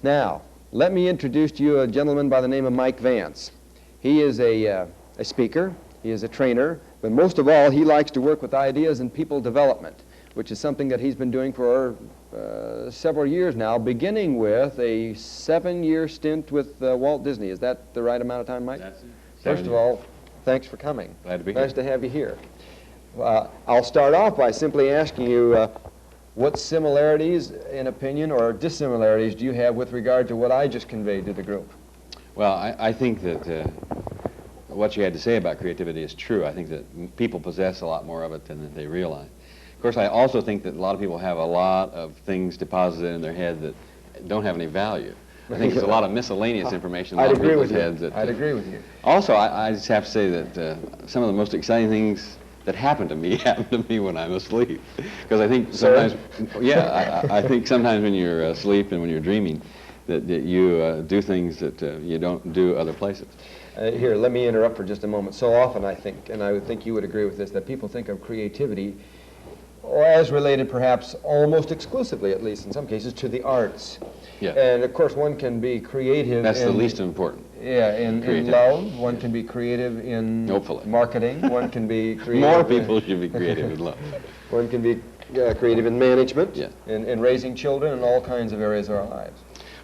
Now, let me introduce to you a gentleman by the name of Mike Vance. He is a speaker, he is a trainer, but most of all, he likes to work with ideas and people development, which is something that he's been doing for several years now, beginning with a 7-year stint with Walt Disney. Is that the right amount of time, Mike? That's it. First of all, thanks for coming. Glad to be here. Nice to have you here. I'll start off by simply asking you what similarities in opinion or dissimilarities do you have with regard to what I just conveyed to the group? Well, I think that what you had to say about creativity is true. I think that people possess a lot more of it than they realize. Of course, I also think that a lot of people have a lot of things deposited in their head that don't have any value. I think there's a lot of miscellaneous information in a lot of people's heads. I'd agree with you. Also, I just have to say that some of the most exciting things that happen to me when I'm asleep. Because I think sometimes, I think sometimes when you're asleep and when you're dreaming, that you do things that you don't do other places. Here, let me interrupt for just a moment. So often I think, and I would think you would agree with this, that people think of creativity as related perhaps almost exclusively, at least in some cases, to the arts. Yeah. And of course one can be creative. That's the least important. Yeah, in love, one can be creative in Hopefully. Marketing, one can be creative. More people should be creative in love. One can be creative in management, Yeah. in raising children, in all kinds of areas of our lives.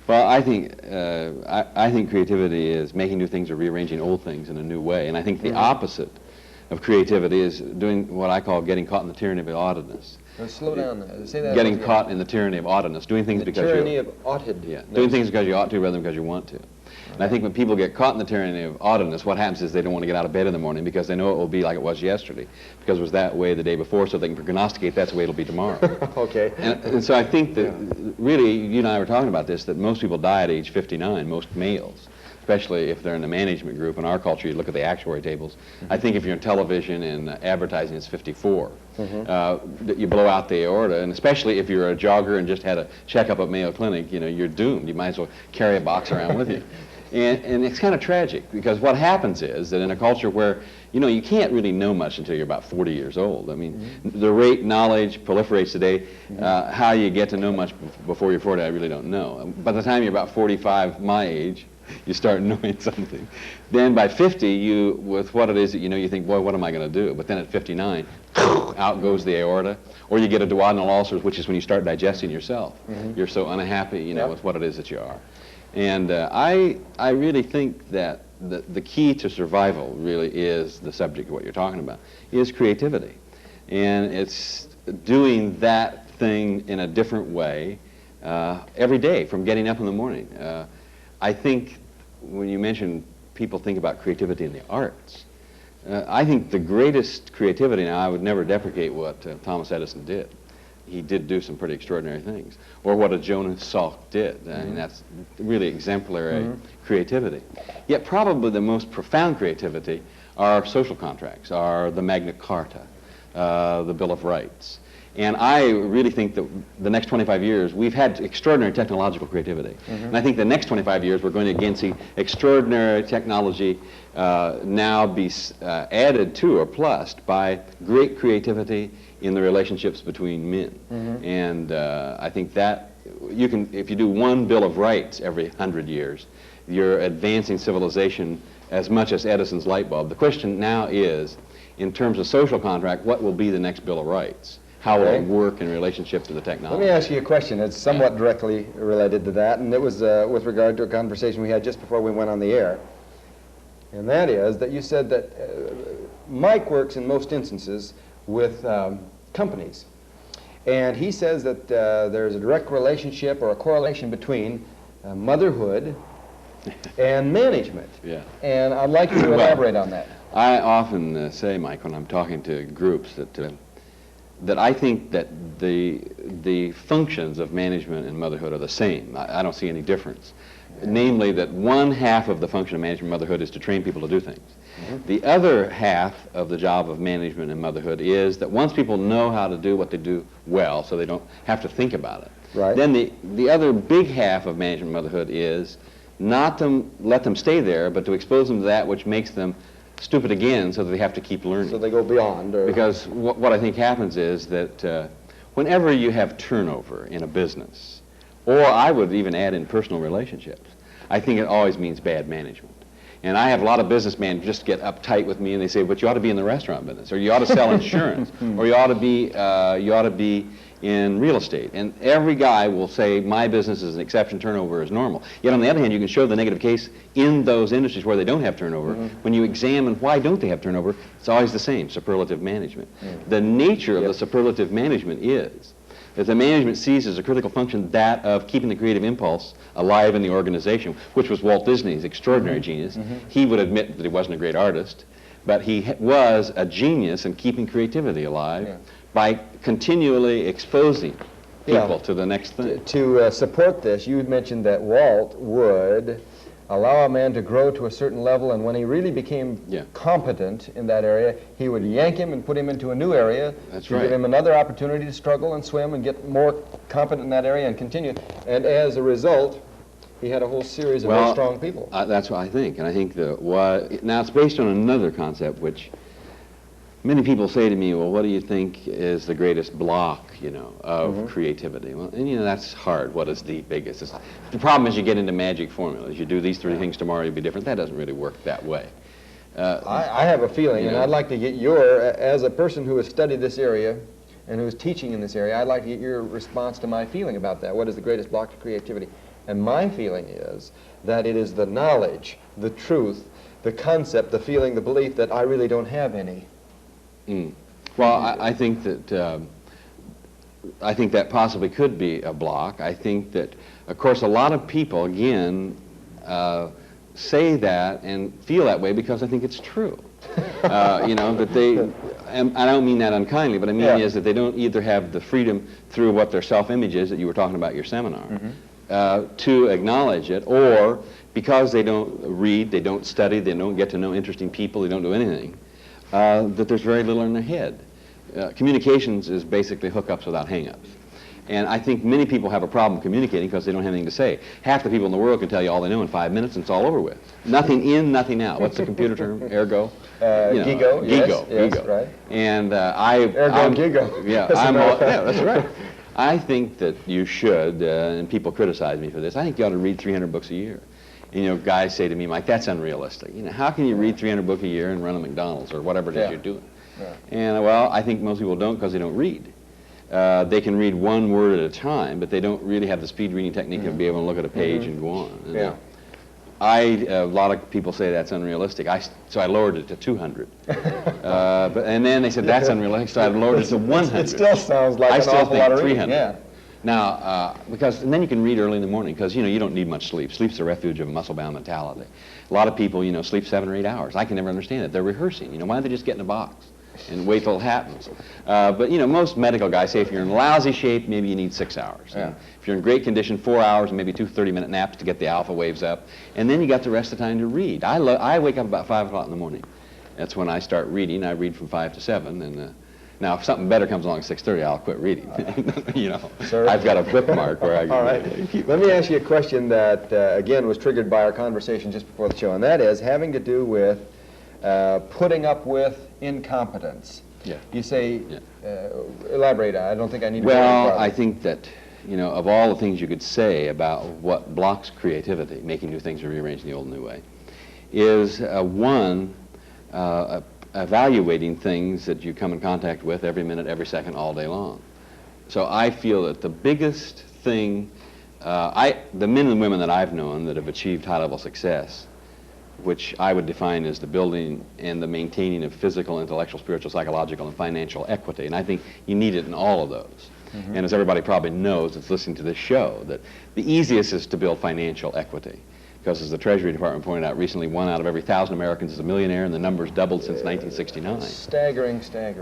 Well, I think creativity is making new things or rearranging old things in a new way. And I think the opposite of creativity is doing what I call getting caught in the tyranny of oddness. Slow down there. Say that. Getting caught in the tyranny of oddness, doing things because you... tyranny of oddness. Yeah, doing things because you ought to rather than because you want to. And I think when people get caught in the tyranny of oddness, what happens is they don't want to get out of bed in the morning because they know it will be like it was yesterday, because it was that way the day before, so they can prognosticate that's the way it'll be tomorrow. Okay. And so I think that really, you and I were talking about this, that most people die at age 59, most males, especially if they're in the management group. In our culture, you look at the actuary tables. I think if you're in television and advertising, it's 54. That you blow out the aorta, and especially if you're a jogger and just had a checkup at Mayo Clinic, you're doomed. You might as well carry a box around with you. And it's kind of tragic, because what happens is that in a culture where, you can't really know much until you're about 40 years old. I mean, the rate knowledge proliferates today. How you get to know much before you're 40, I really don't know. By the time you're about 45, my age, you start knowing something. Then by 50, with what it is that you think, boy, what am I going to do? But then at 59, out goes the aorta. Or you get a duodenal ulcer, which is when you start digesting yourself. You're so unhappy, with what it is that you are. And I really think that the key to survival really is the subject of what you're talking about, is creativity. And it's doing that thing in a different way every day, from getting up in the morning. I think when you mention people think about creativity in the arts, I think the greatest creativity, now I would never deprecate what Thomas Edison did. He did do some pretty extraordinary things. Or what a Jonas Salk did. I mean, that's really exemplary creativity. Yet probably the most profound creativity are social contracts, are the Magna Carta, the Bill of Rights. And I really think that the next 25 years, we've had extraordinary technological creativity. And I think the next 25 years, we're going to again see extraordinary technology now be added to or plussed by great creativity in the relationships between men. And I think that if you do one Bill of Rights every 100 years, you're advancing civilization as much as Edison's light bulb. The question now is, in terms of social contract, what will be the next Bill of Rights? How will it work in relationship to the technology? Let me ask you a question that's somewhat directly related to that, and it was with regard to a conversation we had just before we went on the air. And that is that you said that Mike works in most instances with companies. And he says that there's a direct relationship or a correlation between motherhood and management. Yeah. And I'd like you to elaborate on that. I often say, Mike, when I'm talking to groups, that I think that the functions of management and motherhood are the same. I don't see any difference. Namely, that one half of the function of management and motherhood is to train people to do things. The other half of the job of management and motherhood is that once people know how to do what they do well, so they don't have to think about it, then the other big half of management and motherhood is not to let them stay there, but to expose them to that which makes them stupid again, so that they have to keep learning. So they go beyond. Because what I think happens is that whenever you have turnover in a business, Or I would even add in personal relationships. I think it always means bad management. And I have a lot of businessmen just get uptight with me, and they say, but you ought to be in the restaurant business, or you ought to sell insurance, or you ought to be in real estate. And every guy will say, my business is an exception, turnover is normal. Yet on the other hand, you can show the negative case in those industries where they don't have turnover. When you examine why don't they have turnover, it's always the same, superlative management. The nature of the superlative management is that the management sees as a critical function that of keeping the creative impulse alive in the organization, which was Walt Disney's extraordinary genius. He would admit that he wasn't a great artist, but he was a genius in keeping creativity alive by continually exposing people to the next thing. To support this, you had mentioned that Walt would allow a man to grow to a certain level, and when he really became competent in that area, he would yank him and put him into a new area to give him another opportunity to struggle and swim and get more competent in that area and continue. And as a result, he had a whole series of very strong people. That's what I think. And I think now it's based on another concept, which many people say to me, well, what do you think is the greatest block, of creativity? Well, and that's hard. What is the biggest? The problem is you get into magic formulas. You do these three things tomorrow, you'll be different. That doesn't really work that way. I have a feeling, and I'd like to get as a person who has studied this area and who is teaching in this area, I'd like to get your response to my feeling about that. What is the greatest block to creativity? And my feeling is that it is the knowledge, the truth, the concept, the feeling, the belief that I really don't have any. Well, I think that possibly could be a block. I think that, of course, a lot of people, again, say that and feel that way because I think it's true. That they, and I don't mean that unkindly, but I mean is that they don't either have the freedom through what their self-image is that you were talking about at your seminar, to acknowledge it, or because they don't read, they don't study, they don't get to know interesting people, they don't do anything, that there's very little in their head. Communications is basically hookups without hang-ups. And I think many people have a problem communicating because they don't have anything to say. Half the people in the world can tell you all they know in 5 minutes and it's all over with. Nothing in, nothing out. What's the computer term? Ergo? Gigo. Gigo. Right. And Gigo. Yeah, that's right. I think that you should, and people criticize me for this, I think you ought to read 300 books a year. And, guys say to me, Mike, that's unrealistic. How can you read 300 books a year and run a McDonald's or whatever it is you're doing? And, well, I think most people don't because they don't read. They can read one word at a time, but they don't really have the speed reading technique of being able to look at a page and go on. And a lot of people say that's unrealistic. So I lowered it to 200. And then they said that's unrealistic, so I lowered it to 100. It still sounds like an awful lot of reading. 300. Now, and then you can read early in the morning because, you don't need much sleep. Sleep's the refuge of a muscle-bound mentality. A lot of people, sleep 7 or 8 hours. I can never understand it. They're rehearsing. Why don't they just get in a box and wait till it happens? But, most medical guys say if you're in lousy shape, maybe you need 6 hours. If you're in great condition, 4 hours and maybe 2 30-minute naps to get the alpha waves up. And then you got the rest of the time to read. I wake up about 5 o'clock in the morning. That's when I start reading. I read from 5 to 7. And now, if something better comes along at 6:30, I'll quit reading. Sir? I've got a bookmark where I can. All right. Let me ask you a question that, again, was triggered by our conversation just before the show, and that is having to do with putting up with incompetence. You say, elaborate. I don't think I need to. Well, I think that, of all the things you could say about what blocks creativity, making new things or rearranging the old new way, is one, evaluating things that you come in contact with every minute, every second, all day long. So I feel that the biggest thing, the men and women that I've known that have achieved high-level success, which I would define as the building and the maintaining of physical, intellectual, spiritual, psychological, and financial equity, and I think you need it in all of those. And as everybody probably knows that's listening to this show, that the easiest is to build financial equity. Because as the Treasury Department pointed out recently, 1 out of every 1,000 Americans is a millionaire, and the number's doubled since 1969. Staggering.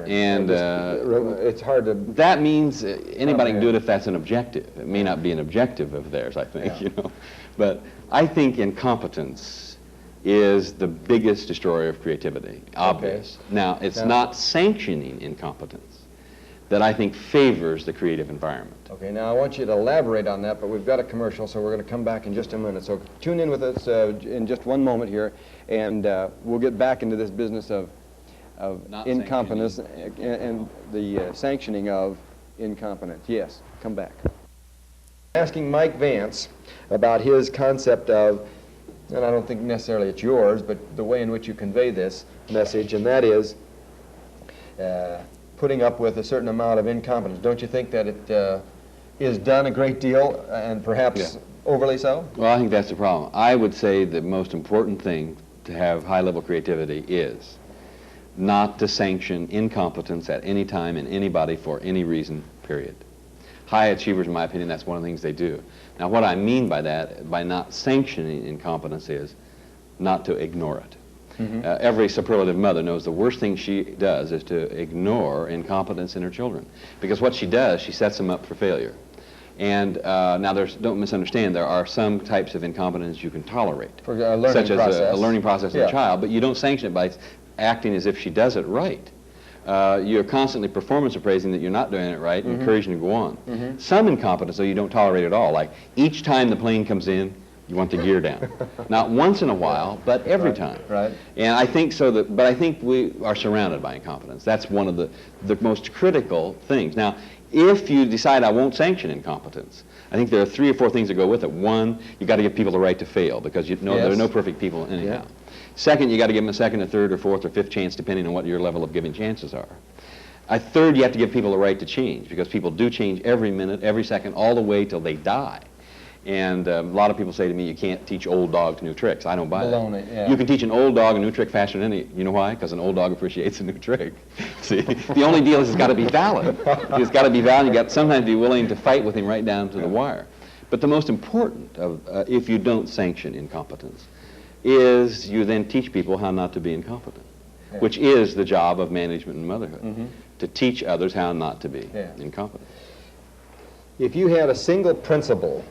And it's hard to. That means anybody can do it if that's an objective. It may not be an objective of theirs, I think, But I think incompetence is the biggest destroyer of creativity, obvious. Now, it's not sanctioning incompetence that I think favors the creative environment. Okay, now I want you to elaborate on that, but we've got a commercial, so we're going to come back in just a minute. So tune in with us in just one moment here, and we'll get back into this business of incompetence and the sanctioning of incompetence. Yes, come back. asking Mike Vance about his concept of, and I don't think necessarily it's yours, but the way in which you convey this message, and that is putting up with a certain amount of incompetence. Don't you think that it is done a great deal, and perhaps overly so? Well, I think that's the problem. I would say the most important thing to have high-level creativity is not to sanction incompetence at any time in anybody for any reason, period. High achievers, in my opinion, that's one of the things they do. Now, what I mean by that, by not sanctioning incompetence, is not to ignore it. Every superlative mother knows the worst thing she does is to ignore incompetence in her children. Because what she does, she sets them up for failure. And now, don't misunderstand, there are some types of incompetence you can tolerate. For a learning such as process. a learning process in a child, but you don't sanction it by acting as if she does it right. You're constantly performance appraising that you're not doing it right, and encouraging to go on. Some incompetence, though, you don't tolerate at all. Like each time the plane comes in, you want the gear down. Not once in a while, but every time. Right. And I think so but I think we are surrounded by incompetence. That's one of the most critical things. Now, if you decide I won't sanction incompetence, I think there are 3 or 4 things that go with it. One, you got to give people the right to fail, because you know there are no perfect people anyhow. Second, you got to give them a second, a third, or fourth, or fifth chance, depending on what your level of giving chances are. Third, you have to give people the right to change, because people do change every minute, every second, all the way till they die. And a lot of people say to me, you can't teach old dogs new tricks. I don't buy that. You can teach an old dog a new trick faster than any. You know why? Because an old dog appreciates a new trick. See, the only deal is it's got to be valid. It's got to be valid. You got to sometimes be willing to fight with him right down to the wire. But the most important of, if you don't sanction incompetence, is you then teach people how not to be incompetent, which is the job of management and motherhood, to teach others how not to be incompetent. If you had a single principle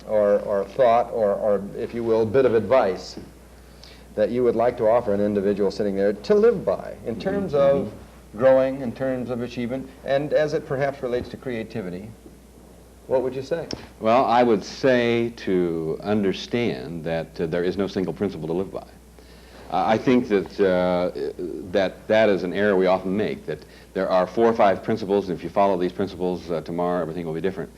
or thought or, if you will, bit of advice that you would like to offer an individual sitting there to live by in terms of growing, in terms of achievement, and as it perhaps relates to creativity, what would you say? Well, I would say to understand that there is no single principle to live by. I think that that is an error we often make, that there are 4 or 5 principles, and if you follow these principles tomorrow, everything will be different.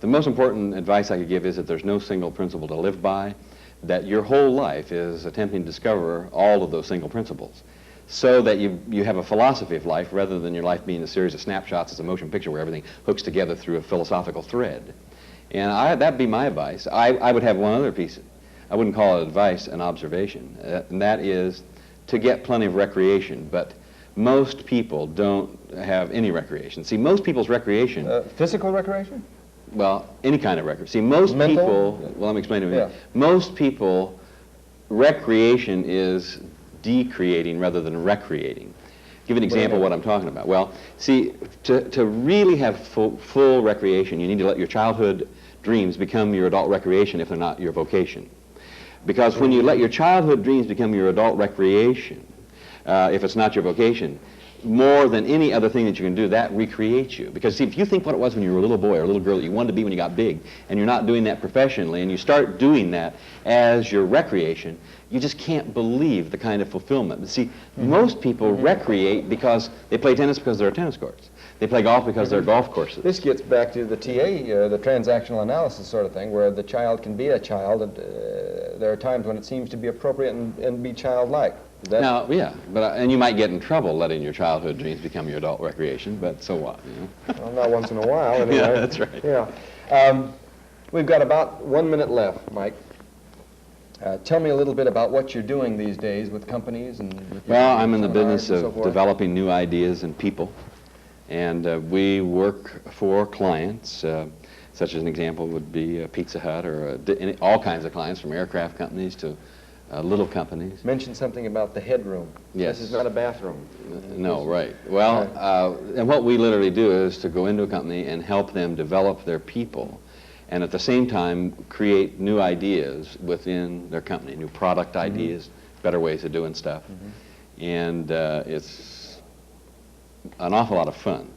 The most important advice I could give is that there's no single principle to live by, that your whole life is attempting to discover all of those single principles, so that you have a philosophy of life rather than your life being a series of snapshots as a motion picture where everything hooks together through a philosophical thread. And that'd be my advice. I would have one other piece. I wouldn't call it advice, an observation, and that is to get plenty of recreation, but most people don't have any recreation. See, most people's recreation... physical recreation? Well, any kind of recreation. See, most people... Well, let me explain to you. Most people, recreation is decreating rather than recreating. Give an example of what I'm talking about. Well, see, to really have full recreation, you need to let your childhood dreams become your adult recreation if they're not your vocation. Because when you let your childhood dreams become your adult recreation, if it's not your vocation, more than any other thing that you can do, that recreates you. Because see, if you think what it was when you were a little boy or a little girl that you wanted to be when you got big, and you're not doing that professionally, and you start doing that as your recreation, you just can't believe the kind of fulfillment. But see, most people recreate because they play tennis because there are tennis courts. They play golf because there are golf courses. This gets back to the TA, the transactional analysis sort of thing, where the child can be a child, and there are times when it seems to be appropriate and be childlike. Now, yeah, and you might get in trouble letting your childhood dreams become your adult recreation, but so what, you know? Well, not once in a while, anyway. Yeah, that's right. Yeah. We've got about 1 minute left, Mike. Tell me a little bit about what you're doing these days with companies and... Well, I'm in the business of developing new ideas and people, and we work for clients, such as an example would be Pizza Hut or all kinds of clients, from aircraft companies to little companies. Mention something about the headroom. Yes. This is not a bathroom. No, right. Well, and what we literally do is to go into a company and help them develop their people, and at the same time create new ideas within their company, new product ideas, better ways of doing stuff. And it's an awful lot of fun.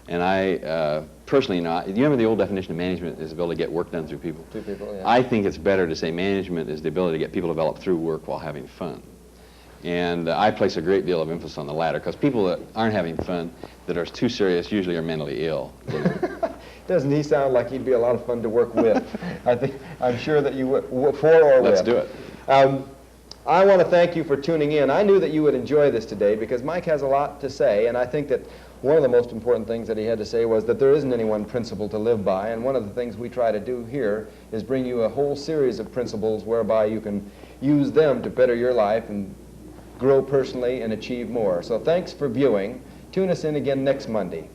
And I personally, you know, you remember the old definition of management is the ability to get work done through people? Through people, yeah. I think it's better to say management is the ability to get people developed through work while having fun. And I place a great deal of emphasis on the latter, because people that aren't having fun, that are too serious, usually are mentally ill. Doesn't he sound like he'd be a lot of fun to work with? I'm sure that you would, for or with. Let's do it. I want to thank you for tuning in. I knew that you would enjoy this today because Mike has a lot to say, and I think that one of the most important things that he had to say was that there isn't any one principle to live by, and one of the things we try to do here is bring you a whole series of principles whereby you can use them to better your life and grow personally and achieve more. So thanks for viewing. Tune us in again next Monday.